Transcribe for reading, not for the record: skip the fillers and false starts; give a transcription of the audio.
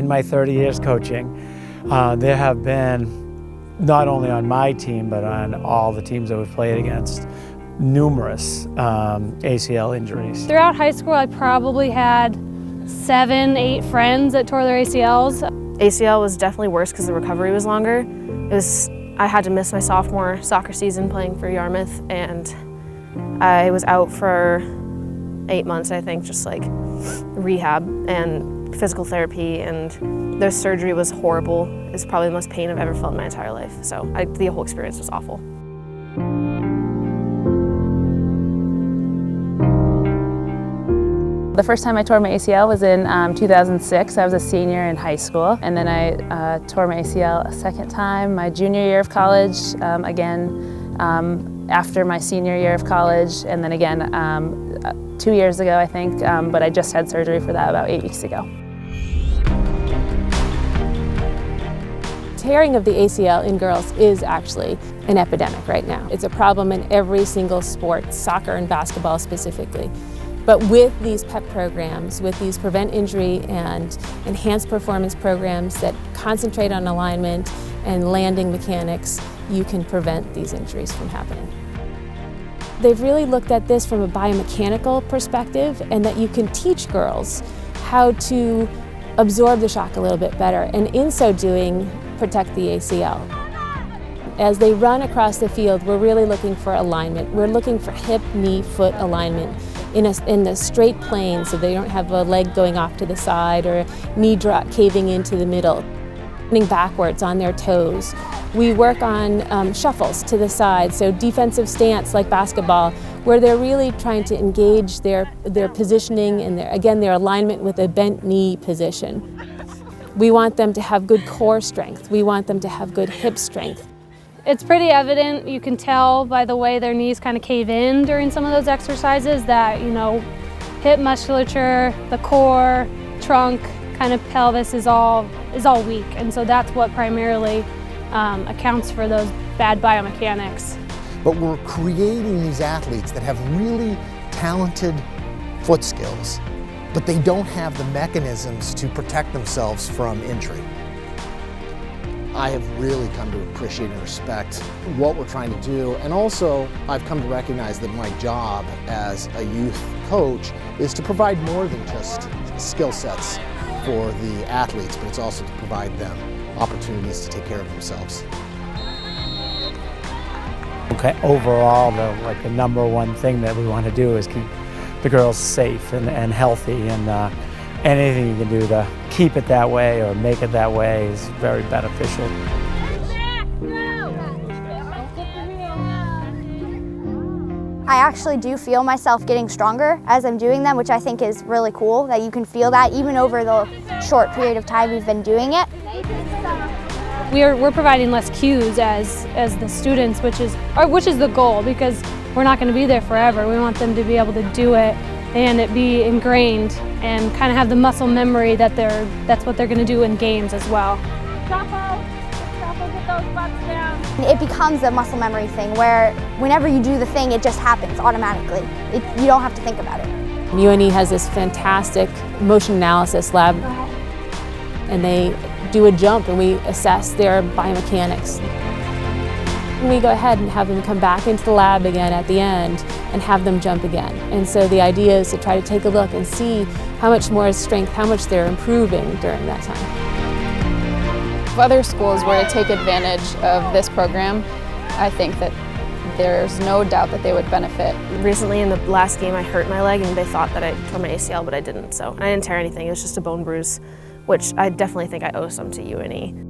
in my 30 years coaching, there have been, not only on my team, but on all the teams that we've played against, numerous ACL injuries. Throughout high school, I probably had 7, 8 friends that tore their ACLs. ACL was definitely worse because the recovery was longer. I had to miss my sophomore soccer season playing for Yarmouth, and I was out for 8 months, I think, just like rehab and physical therapy, and the surgery was horrible. It's probably the most pain I've ever felt in my entire life. So the whole experience was awful. The first time I tore my ACL was in 2006. I was a senior in high school, and then I tore my ACL a second time my junior year of college, again after my senior year of college, and then again 2 years ago, I think, but I just had surgery for that about 8 weeks ago. Tearing of the ACL in girls is actually an epidemic right now. It's a problem in every single sport, soccer and basketball specifically. But with these PEP programs, with these prevent injury and enhanced performance programs that concentrate on alignment and landing mechanics, you can prevent these injuries from happening. They've really looked at this from a biomechanical perspective, and that you can teach girls how to absorb the shock a little bit better, and in so doing, protect the ACL. As they run across the field, we're really looking for alignment. We're looking for hip, knee, foot alignment in a straight plane, so they don't have a leg going off to the side or knee drop caving into the middle. Running backwards on their toes. We work on shuffles to the side, so defensive stance like basketball, where they're really trying to engage their positioning and their alignment with a bent knee position. We want them to have good core strength. We want them to have good hip strength. It's pretty evident, you can tell by the way their knees kind of cave in during some of those exercises that, hip musculature, the core, trunk, kind of pelvis is all weak. And so that's what primarily accounts for those bad biomechanics. But we're creating these athletes that have really talented foot skills, but they don't have the mechanisms to protect themselves from injury. I have really come to appreciate and respect what we're trying to do, and also I've come to recognize that my job as a youth coach is to provide more than just skill sets for the athletes, but it's also to provide them opportunities to take care of themselves. Okay, overall, the number one thing that we want to do is keep the girls safe and healthy, and anything you can do to keep it that way or make it that way is very beneficial. I actually do feel myself getting stronger as I'm doing them, which I think is really cool, that you can feel that even over the short period of time we've been doing it. We're providing less cues as the students, which is the goal, because we're not going to be there forever. We want them to be able to do it and it be ingrained and kind of have the muscle memory that that's what they're going to do in games as well. Get those butts down. It becomes a muscle memory thing where whenever you do the thing, it just happens automatically. You don't have to think about it. UNE has this fantastic motion analysis lab, and they do a jump and we assess their biomechanics. We go ahead and have them come back into the lab again at the end and have them jump again. And so the idea is to try to take a look and see how much more strength, how much they're improving during that time. If other schools were to take advantage of this program, I think that there's no doubt that they would benefit. Recently in the last game I hurt my leg and they thought that I tore my ACL, but I didn't. So I didn't tear anything, it was just a bone bruise, which I definitely think I owe some to UNE.